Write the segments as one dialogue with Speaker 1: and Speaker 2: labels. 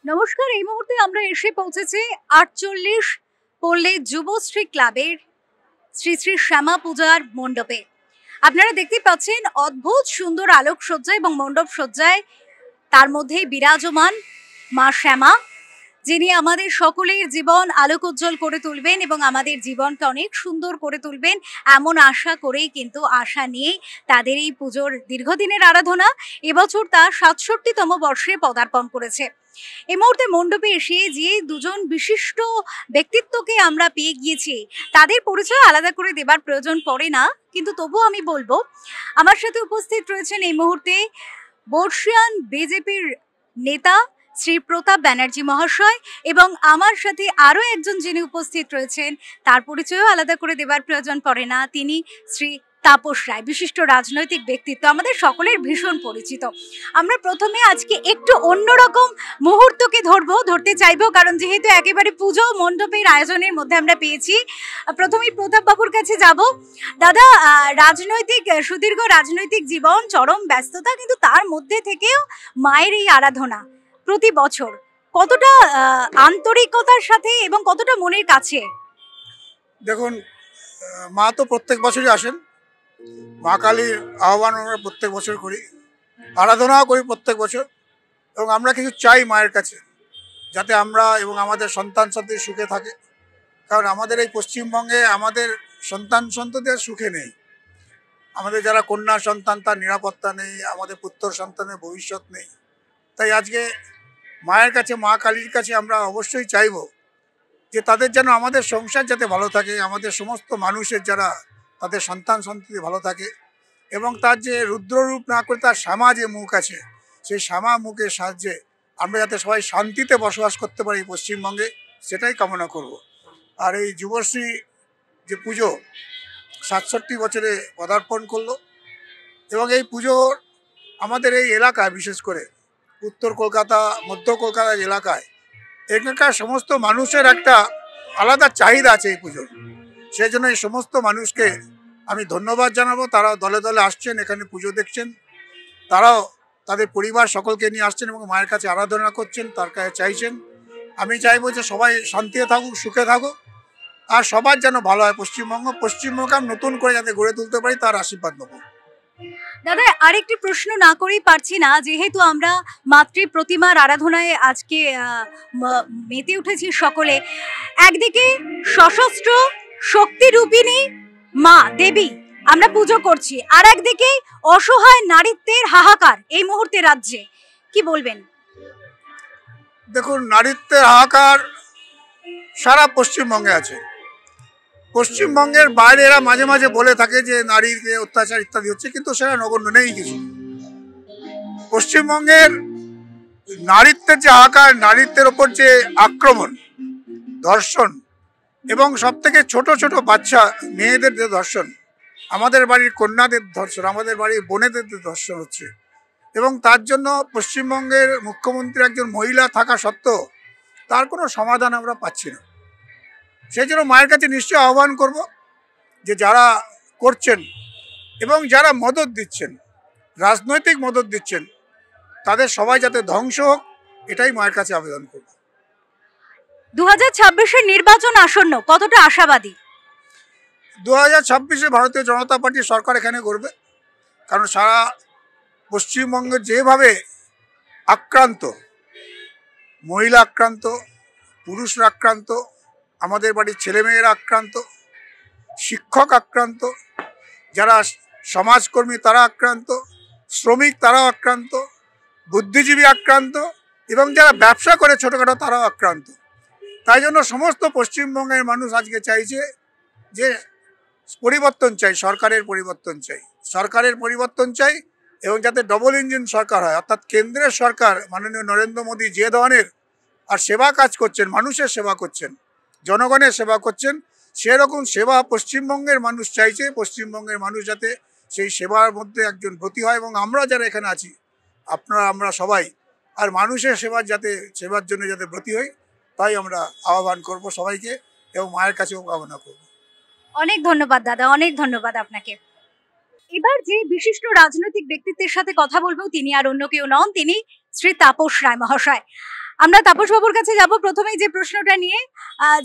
Speaker 1: নমস্কার। এই মুহূর্তে আমরা এসে পৌঁছেছি ৪৮ পল্লী যুবশ্রী ক্লাবের শ্রী শ্রী শ্যামা পূজার মণ্ডপে। আপনারা দেখতে পাচ্ছেন অদ্ভুত সুন্দর আলোকসজ্জা এবং মণ্ডপ সজ্জায় তার মধ্যেই বিরাজমান মা শ্যামা, যিনি আমাদের সকলের জীবন আলোকোজ্জ্বল করে তুলবেন এবং আমাদের জীবনকে অনেক সুন্দর করে তুলবেন এমন আশা করেই কিন্তু আশা নিয়েই তাদের এই পুজোর দীর্ঘদিনের আরাধনা এবছর তা ৬৭তম বর্ষে পদার্পণ করেছে। এই মুহূর্তে মণ্ডপে এসে যে দুজন বিশিষ্ট ব্যক্তিত্বকে আমরা পেয়ে গিয়েছি, তাদের পরিচয় আলাদা করে দেবার প্রয়োজন পড়ে না, কিন্তু তবুও আমি বলবো আমার সাথে উপস্থিত রয়েছেন এই মুহূর্তে বর্ষিয়ান বিজেপির নেতা শ্রী প্রতাপ ব্যানার্জি মহাশয়, এবং আমার সাথে আরও একজন যিনি উপস্থিত রয়েছেন তার পরিচয়ও আলাদা করে দেবার প্রয়োজন পড়ে না, তিনি শ্রী তাপস রায়, বিশিষ্ট রাজনৈতিক ব্যক্তিত্ব, আমাদের সকলের ভীষণ পরিচিত। আমরা প্রথমে আজকে একটু অন্যরকম মুহূর্তকে ধরতে চাইবো, কারণ যেহেতু একেবারে পুজো মণ্ডপের আয়োজনের মধ্যে আমরা পেয়েছি। প্রথমেই প্রতাপ বাবুর কাছে যাব। দাদা, সুদীর্ঘ রাজনৈতিক জীবন, চরম ব্যস্ততা, কিন্তু তার মধ্যে থেকেও মায়ের এই আরাধনা প্রতি বছর কতটা আন্তরিকতার সাথে এবং কতটা মনের কাছে?
Speaker 2: দেখুন, মা তো প্রত্যেক বছরই আসেন। মা কালীর আহ্বান আমরা প্রত্যেক বছর করি, আরাধনাও করি প্রত্যেক বছর, এবং আমরা কিছু চাই মায়ের কাছে, যাতে আমরা এবং আমাদের সন্তান সন্ততি সুখে থাকে। কারণ আমাদের এই পশ্চিমবঙ্গে আমাদের সন্তান সন্ততি আর সুখে নেই। আমাদের যারা কন্যা সন্তান তার নিরাপত্তা নেই, আমাদের পুত্র সন্তানের ভবিষ্যৎ নেই। তাই আজকে মায়ের কাছে, মা কালীর কাছে আমরা অবশ্যই চাইব যে তাদের যেন, আমাদের সংসার যাতে ভালো থাকে, আমাদের সমস্ত মানুষের যারা তাদের সন্তান সন্ততি ভালো থাকে, এবং তার যে রুদ্ররূপ না করে তার শ্যামা যে মুখ আছে, সেই শ্যামা মুখের সাহায্যে আমরা যাতে সবাই শান্তিতে বসবাস করতে পারি পশ্চিমবঙ্গে, সেটাই কামনা করব। আর এই যুবশ্রী যে পুজো ৬৭ বছরে পদার্পণ করলো, এবং এই পুজোর আমাদের এই এলাকায়, বিশেষ করে উত্তর কলকাতা, মধ্য কলকাতার এলাকায়, এখানকার সমস্ত মানুষের একটা আলাদা চাহিদা আছে এই পুজোর। সেই জন্য এই সমস্ত মানুষকে আমি ধন্যবাদ জানাবো। তারা দলে দলে আসছেন, এখানে পুজো দেখছেন, তারাও তাদের পরিবার সকলকে নিয়ে আসছেন এবং মায়ের কাছে আরাধনা করছেন, তার কাছে চাইছেন। আমি চাইবো যে সবাই শান্তিতে থাকুক, সুখে থাকুক, আর সবার যেন ভালো হয় পশ্চিমবঙ্গকে আমি নতুন করে যাতে গড়ে তুলতে পারি, তার আশীর্বাদ নেবো।
Speaker 1: দাদা, আরেকটি প্রশ্ন না করেই পারছি না, যেহেতু আমরা মাতৃ প্রতিমার আরাধনায় আজকে মেতে উঠেছি সকলে। একদিকে সশস্ত্র শক্তিরূপিণী মা দেবী আমরা পুজো করছি, আর একদিকে অসহায় নারীত্বের হাহাকার এই মুহূর্তে রাজ্যে, কি বলবেন?
Speaker 2: দেখুন, নারীত্বের হাহাকার সারা পশ্চিমবঙ্গে আছে। পশ্চিমবঙ্গের বাইরে এরা মাঝে মাঝে বলে থাকে যে নারীকে অত্যাচার ইত্যাদি হচ্ছে, কিন্তু সেটা নগণ্য নেই কিছু। পশ্চিমবঙ্গের নারীত্বের যে হাহাকার, নারীত্বের ওপর যে আক্রমণ, ধর্ষণ, এবং সব থেকে ছোট ছোট বাচ্চা মেয়েদের যে ধর্ষণ, আমাদের বাড়ির কন্যাদের ধর্ষণ, আমাদের বাড়ির বোনেদের যে ধর্ষণ হচ্ছে, এবং তার জন্য পশ্চিমবঙ্গের মুখ্যমন্ত্রী একজন মহিলা থাকা সত্ত্বেও তার কোনো সমাধান আমরা পাচ্ছি না। সেই জন্য মায়ের কাছে নিশ্চয়ই আহ্বান করব যে যারা করছেন এবং যারা মদত দিচ্ছেন, রাজনৈতিক মদত দিচ্ছেন, তাদের সবাই যাতে ধ্বংস হোক, এটাই মায়ের কাছে আবেদন করব।
Speaker 1: 2026-এর নির্বাচন আসন্ন, কতটা আশাবাদী?
Speaker 2: 2026-এ ভারতীয় জনতা পার্টি সরকার এখানে করবে। কারণ সারা পশ্চিমবঙ্গের যেভাবে আক্রান্ত, মহিলা আক্রান্ত, পুরুষরা আক্রান্ত, আমাদের বাড়ির ছেলেমেয়েরা আক্রান্ত, শিক্ষক আক্রান্ত, যারা সমাজকর্মী তারা আক্রান্ত, শ্রমিক তারাও আক্রান্ত, বুদ্ধিজীবী আক্রান্ত, এবং যারা ব্যবসা করে ছোটোখাটো তারাও আক্রান্ত। তাই জন্য সমস্ত পশ্চিমবঙ্গের মানুষ আজকে চাইছে যে পরিবর্তন চাই, সরকারের পরিবর্তন চাই, সরকারের পরিবর্তন চাই, এবং যাতে ডবল ইঞ্জিন সরকার হয়, অর্থাৎ কেন্দ্রের সরকার মাননীয় নরেন্দ্র মোদী যে ধরনের আর সেবা কাজ করছেন, মানুষের সেবা করছেন, জনগণের সেবা করছেন, সেরকম সেবা পশ্চিমবঙ্গের মানুষ চাইছে। পশ্চিমবঙ্গের মানুষ যাতে সেই সেবার মধ্যে একজন ব্রতী হয়, এবং আমরা যারা এখানে আছি, আমরা সবাই আর মানুষের সেবার জন্য যাতে ব্রতী হই, তাই আমরা আহ্বান করব সবাইকে, এবং মায়ের কাছেও কামনা করব।
Speaker 1: অনেক ধন্যবাদ দাদা, অনেক ধন্যবাদ আপনাকে। এবার যে বিশিষ্ট রাজনৈতিক ব্যক্তিত্বের সাথে কথা বলবো তিনি আর অন্য কেউ নন, তিনি শ্রী তাপস রায় মহাশয়। আমরা তাপস বাবুর কাছে যাব প্রথমেই যে প্রশ্নটা নিয়ে,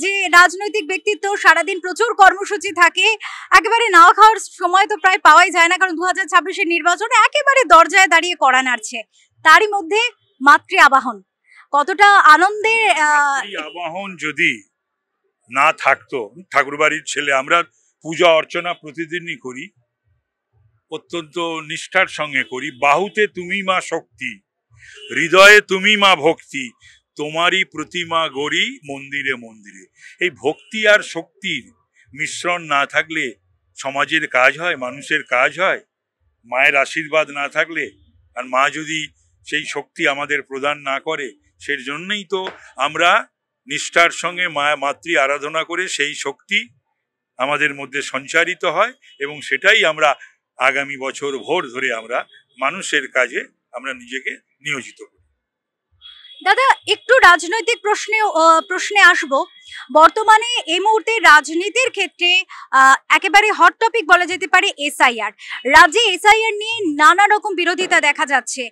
Speaker 1: যে রাজনৈতিক ব্যক্তিত্ব সারাদিন প্রচুর কর্মসূচি থাকে, একেবারে নাওয়া খাওয়ার সময় তো প্রায় পাওয়াই যায় না, কারণ 2026-এর নির্বাচনে একেবারে দরজায় দাঁড়িয়ে কড়া নাড়ছে। তারই মধ্যে মাতৃ আবাহন কতটা আনন্দের।
Speaker 3: আবাহন যদি না থাকতো, ঠাকুরবাড়ির ছেলে, আমরা পূজা অর্চনা প্রতিদিনই করি, অত্যন্ত নিষ্ঠার সঙ্গে করি। বাহুতে তুমি মা শক্তি, হৃদয়ে তুমি মা ভক্তি, তোমারই প্রতিমা গড়ি মন্দিরে মন্দিরে। এই ভক্তি আর শক্তির মিশ্রণ না থাকলে সমাজের কাজ হয়, মানুষের কাজ হয়। মায়ের আশীর্বাদ না থাকলে, আর মা যদি সেই শক্তি আমাদের প্রদান না করে, সেই জন্যই তো আমরা নিষ্ঠার সঙ্গে মাতৃ আরাধনা করে সেই শক্তি আমাদের মধ্যে সঞ্চারিত হয়, এবং সেটাই আমরা আগামী বছর ভোর ধরে আমরা মানুষের কাজে আমরা নিজেকে নিয়োজিত করি।
Speaker 1: দাদা, একটু রাজনৈতিক প্রশ্নে আসবো। বর্তমানে এই মুহূর্তে রাজনীতির ক্ষেত্রে একেবারে হট টপিক বলা যেতে পারে এসআইআর। রাজ্যে এসআইআর নিয়ে নানা রকম বিরোধিতা দেখা যাচ্ছে,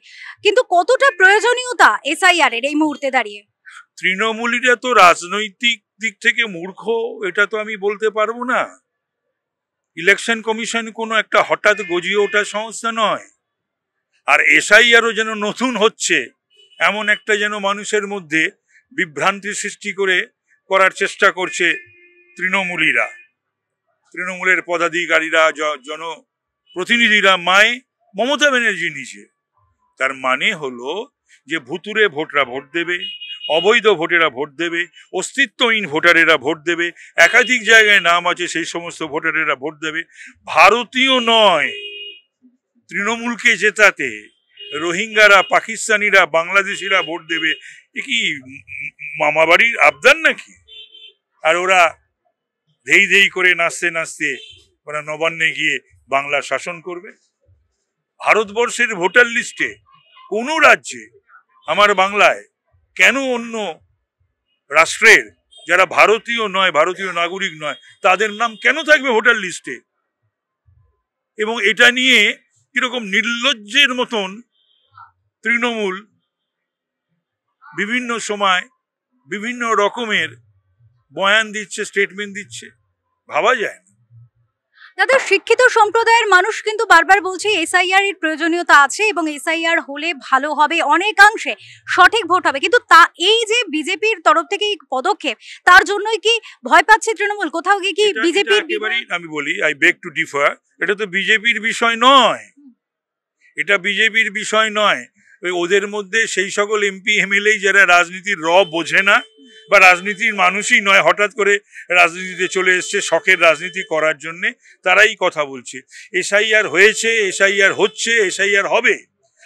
Speaker 1: কিন্তু কতটা প্রয়োজনীয়তা এসআইআর এর এই মুহূর্তে দাঁড়িয়ে?
Speaker 3: তৃণমূলীরা তো রাজনৈতিক দিক থেকে মূর্খ, এটা তো আমি বলতে পারবো না। ইলেকশন কমিশন কোনো একটা হঠাৎ গজিয়ে ওঠা সংস্থা নয়। আর এসআইআরও যেন নতুন হচ্ছে এমন একটা যেন মানুষের মধ্যে বিভ্রান্তি সৃষ্টি করার চেষ্টা করছে তৃণমূলীরা, তৃণমূলের পদাধিকারীরা, জনপ্রতিনিধিরা মায়ে মমতা ব্যানার্জি নিচে। তার মানে হলো যে ভুতুরে ভোটরা ভোট দেবে, অবৈধ ভোটেরা ভোট দেবে, অস্তিত্বহীন ভোটারেরা ভোট দেবে, একাধিক জায়গায় নাম আছে সেই সমস্ত ভোটারেরা ভোট দেবে। ভারতীয় নয়, তৃণমূলকে জেতাতে রোহিঙ্গারা, পাকিস্তানিরা, বাংলাদেশিরা ভোট দেবে। এ কি মামাবাড়ির আবদার নাকি? আর ওরা ধেই ধেই করে নাচতে নাচতে ওরা নবান্নে গিয়ে বাংলা শাসন করবে। ভারতবর্ষের ভোটার লিস্টে কোনো রাজ্যে, আমার বাংলায় কেন অন্য রাষ্ট্রের যারা ভারতীয় নয়, ভারতীয় নাগরিক নয়, তাদের নাম কেন থাকবে ভোটার লিস্টে? এবং এটা নিয়ে কিরকম নির্লজ্জের মতন তৃণমূল বিভিন্ন সময় বিভিন্ন রকমের বয়ান দিচ্ছে, স্টেটমেন্ট দিচ্ছে, ভাবা যায় না।
Speaker 1: দাদা, শিক্ষিত সম্প্রদায়ের মানুষ কিন্তু বারবার বলছে এসআইআর এর প্রয়োজনীয়তা আছে এবং এসআইআর হলে ভালো হবে, অনেকাংশে সঠিক ভোট হবে, কিন্তু এই যে বিজেপির তরফ থেকে এই পদক্ষেপ, তার জন্যই কি ভয় পাচ্ছে তৃণমূল? কোথাও গিয়ে কি বিজেপির?
Speaker 3: আমি বলি, আই বেগ টু ডিফার, এটা তো বিজেপির বিষয় নয়, এটা বিজেপির বিষয় নয়। ওদের মধ্যে সেই সকল এমপি এমএলএ যারা রাজনীতির বোঝে না বা রাজনীতির মানুষই নয়, হঠাৎ করে রাজনীতিতে চলে এসছে শখের রাজনীতি করার জন্যে, তারাই কথা বলছে। এসআইআর হয়েছে, এসআইআর হচ্ছে, এসআইআর হবে।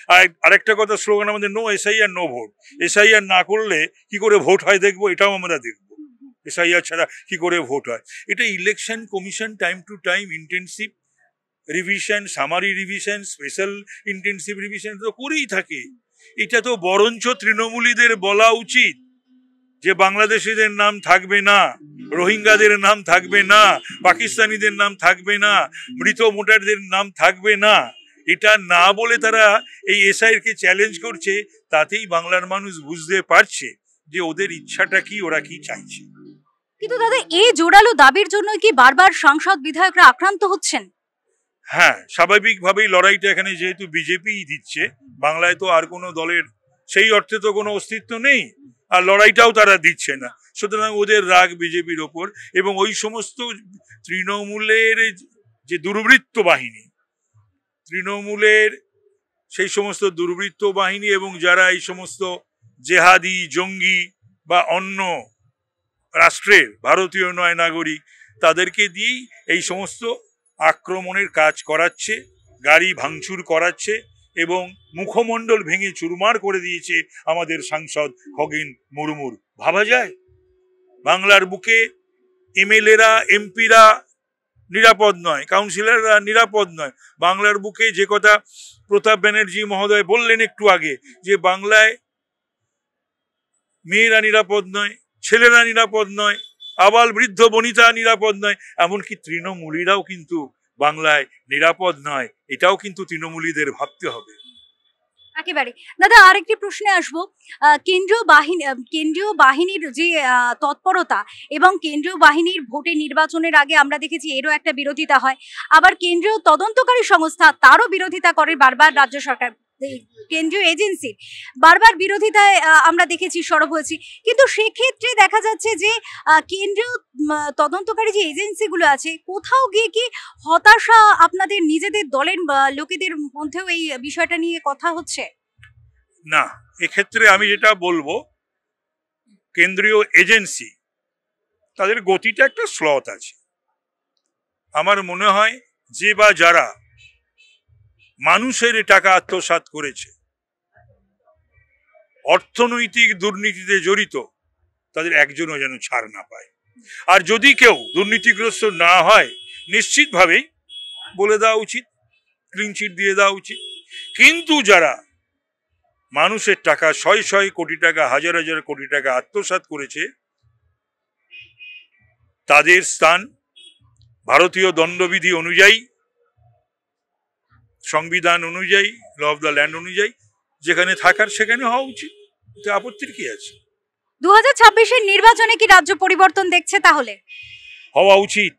Speaker 3: আর আরেকটা কথা, স্লোগান আমাদের no SIR no vote. SIR না করলে কি করে ভোট হয় দেখবো, এটাও আমরা দেখবো। এসআইআর ছাড়া কি করে ভোট হয়? এটা election commission time to time intensive revision, summary revision, special intensive revision তো করেই থাকে। এটা তো বরঞ্চ তৃণমূলীদের বলা উচিত যে বাংলাদেশিদের নাম থাকবে না, রোহিঙ্গাদের নাম থাকবে না, পাকিস্তানিদের নাম থাকবে না, মৃত ভোটারদের নাম থাকবে না। এটা না বলে তারা এই এসআইআর কে চ্যালেঞ্জ করছে। তাতেই বাংলার মানুষ বুঝতে পারছে যে ওদের ইচ্ছাটা কি, ওরা কি চাইছে।
Speaker 1: কিন্তু দাদা, এই জোরালো দাবির জন্য কি বারবার সাংসদ বিধায়করা আক্রান্ত হচ্ছেন?
Speaker 3: হ্যাঁ, স্বাভাবিকভাবেই লড়াইটা এখানে যেহেতু বিজেপিই দিচ্ছে, বাংলায় তো আর কোনো দলের সেই অর্থে তো কোনো অস্তিত্ব নেই, আর লড়াইটাও তারা দিচ্ছে না। সুতরাং ওদের রাগ বিজেপির ওপর, এবং ওই সমস্ত তৃণমূলের যে দুর্বৃত্ত বাহিনী, তৃণমূলের সেই সমস্ত দুর্বৃত্ত বাহিনী এবং যারা এই সমস্ত জেহাদি, জঙ্গি বা অন্য রাষ্ট্রের ভারতীয় নয় নাগরিক, তাদেরকে দিয়েই এই সমস্ত আক্রমণের কাজ করাচ্ছে, গাড়ি ভাঙচুর করাচ্ছে এবং মুখমণ্ডল ভেঙে চুরমার করে দিয়েছে আমাদের সাংসদ খগেন মুর্মুর। ভাবা যায়? বাংলার বুকে এমএলএরা, এমপিরা নিরাপদ নয়, কাউন্সিলররা নিরাপদ নয়। বাংলার বুকে যে কথা প্রতাপ ব্যানার্জি মহোদয় বললেন একটু আগে, যে বাংলায় মেয়েরা নিরাপদ নয়, ছেলেরা নিরাপদ নয়, আবাল বৃদ্ধ বনিতা নিরাপদ নয়, এমনকি তৃণমূলীরাও কিন্তু বাংলায় নিরাপদ নয়। এটাও কিন্তু তৃণমূলীদের ভাবতে হবে।
Speaker 1: একেবারে। দাদা আরেকটি প্রশ্নে আসবো। কেন্দ্রীয় বাহিনীর যে তৎপরতা এবং কেন্দ্রীয় বাহিনীর ভোটে নির্বাচনের আগে আমরা দেখেছি এরও একটা বিরোধিতা হয়। আবার কেন্দ্রীয় তদন্তকারী সংস্থা তারও বিরোধিতা করে বারবার রাজ্য সরকার। এই কেন্দ্রীয় এজেন্সির বারবার বিরোধিতায় আমরা দেখেছি, সরব হয়েছি। কিন্তু সেক্ষেত্রে দেখা যাচ্ছে যে কেন্দ্রীয় তদন্তকারী যে এজেন্সিগুলো আছে কোথাও গিয়ে কি হতাশা আপনাদের নিজেদের দলের লোকেদের মধ্যেও এই বিষয়টা নিয়ে কথা হচ্ছে?
Speaker 3: না, এক্ষেত্রে আমি যেটা বলবো, কেন্দ্রীয় এজেন্সি তাদের গতিটা একটা স্লথ আছে। আমার মনে হয় যে বা যারা মানুষের টাকা আত্মসাৎ করেছে, অর্থনৈতিক দুর্নীতিতে জড়িত, তাদের একজনও যেন ছাড় না পায়। আর যদি কেউ দুর্নীতিগ্রস্ত না হয় নিশ্চিতভাবেই বলে দেওয়া উচিত, ক্লিনচিট দিয়ে দেওয়া উচিত। কিন্তু যারা মানুষের টাকা শয় শয় কোটি টাকা, হাজার হাজার কোটি টাকা আত্মসাৎ করেছে, তাদের স্থান ভারতীয় দণ্ডবিধি অনুযায়ী, সংবিধান অনুযায়ী, ল অফ দ্য ল্যান্ড অনুযায়ী যেখানে থাকার সেখানে হওয়া উচিত। আপত্তির কি আছে?
Speaker 1: 2026-এর নির্বাচনে কি রাজ্য পরিবর্তন দেখছে? তাহলে
Speaker 3: হওয়া উচিত,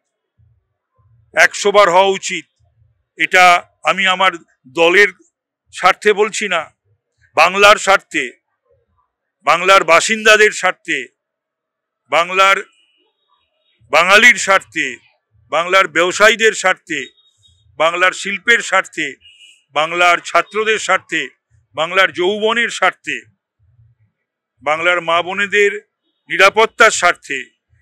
Speaker 3: 100 বার হওয়া উচিত। এটা আমি আমার দলের স্বার্থে বলছি না, বাংলার স্বার্থে, বাংলার বাসিন্দাদের স্বার্থে, বাঙালির স্বার্থে, বাংলার ব্যবসায়ীদের স্বার্থে, বাংলার শিল্পের স্বার্থে, বাংলার ছাত্রদের স্বার্থে, বাংলার যৌবনের স্বার্থে, বাংলার মা বোনেদের নিরাপত্তার স্বার্থে,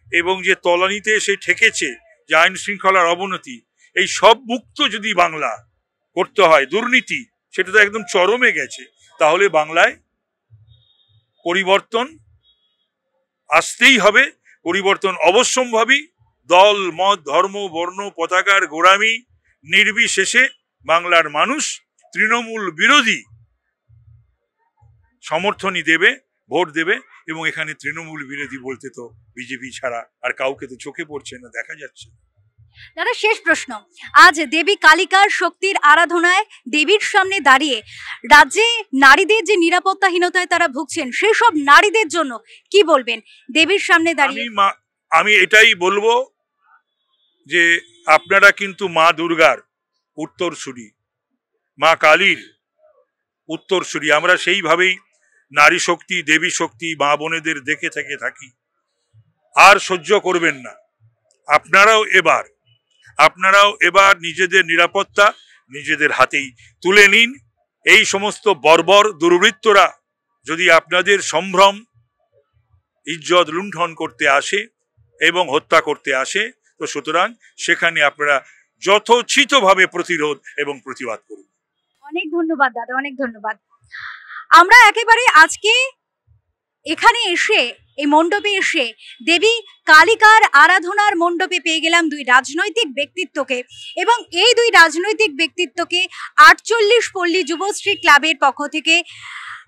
Speaker 3: এবং যে তলানিতে এসে ঠেকেছে যে আইন শৃঙ্খলার অবনতি, এই সব মুক্ত যদি বাংলা করতে হয়, দুর্নীতি সেটা তো একদম চরমে গেছে, তাহলে বাংলায় পরিবর্তন আসতেই হবে। পরিবর্তন অবশ্যম্ভাবী। দল মত ধর্ম বর্ণ পতাকার গোড়ামি নির্বিশেষে বাংলার মানুষ তৃণমূল বিরোধী সমর্থনই দেবে, ভোট দেবে। এবং এখানে তৃণমূল বিরোধী বলতে তো বিজেপি ছাড়া আর কাউকে তো চোখে পড়ছে না, দেখা যাচ্ছে।
Speaker 1: দাদা শেষ প্রশ্ন, আজ দেবী কালিকার শক্তির আরাধনায় দেবীর সামনে দাঁড়িয়ে রাজ্যে নারীদের যে নিরাপত্তাহীনতায় তারা ভুগছেন, সেই সব নারীদের জন্য কি বলবেন দেবীর সামনে দাঁড়িয়ে?
Speaker 3: আমি এটাই বলবো যে আপনারা কিন্তু মা দুর্গার উত্তরসূরি, মা কালীর উত্তরসূরি। আমরা সেইভাবেই নারী শক্তি, দেবী শক্তি, মা বোনেদের দেখে থেকে থাকি। আর সহ্য করবেন না। আপনারাও এবার নিজেদের নিরাপত্তা নিজেদের হাতেই তুলে নিন। এই সমস্ত বর্বর দুর্বৃত্তরা যদি আপনাদের সম্ভ্রম ইজ্জত লুণ্ঠন করতে আসে এবং হত্যা করতে আসে, তো সুতরাং সেখানে আপনারা যথোচিতভাবে প্রতিরোধ এবং প্রতিবাদ করুন।
Speaker 1: অনেক ধন্যবাদ দাদা, অনেক ধন্যবাদ। আমরা একেবারে আজকে এখানে এসে, এই মণ্ডপে এসে, দেবী কালিকার আরাধনার মণ্ডপে পেয়ে গেলাম দুই রাজনৈতিক ব্যক্তিত্বকে, এবং এই দুই রাজনৈতিক ব্যক্তিত্বকে 48 পল্লী যুবশ্রী ক্লাবের পক্ষ থেকে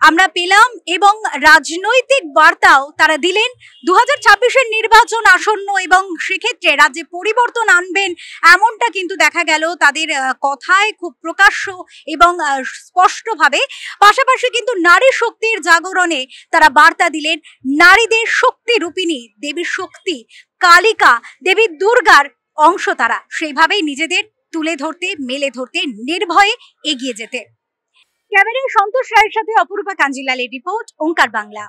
Speaker 1: আমরা পেলাম, এবং রাজনৈতিক বার্তাও তারা দিলেন। 2026-এর নির্বাচন আসন্ন এবং সেক্ষেত্রে রাজ্যে পরিবর্তন আনবেন এমনটা কিন্তু দেখা গেল তাদের কথায় খুব প্রকাশ্য এবং স্পষ্টভাবে। পাশাপাশি কিন্তু নারী শক্তির জাগরণে তারা বার্তা দিলেন, নারীদের শক্তি রূপিণী দেবীর শক্তি কালিকা, দেবী দুর্গার অংশ তারা, সেইভাবেই নিজেদের তুলে ধরতে, মেলে ধরতে, নির্ভয়ে এগিয়ে যেতে। ক্যামেরায় সন্তোষ রায়ের সাথে অপরূপা কাঞ্জিলালের রিপোর্ট, ওঙ্কার বাংলা।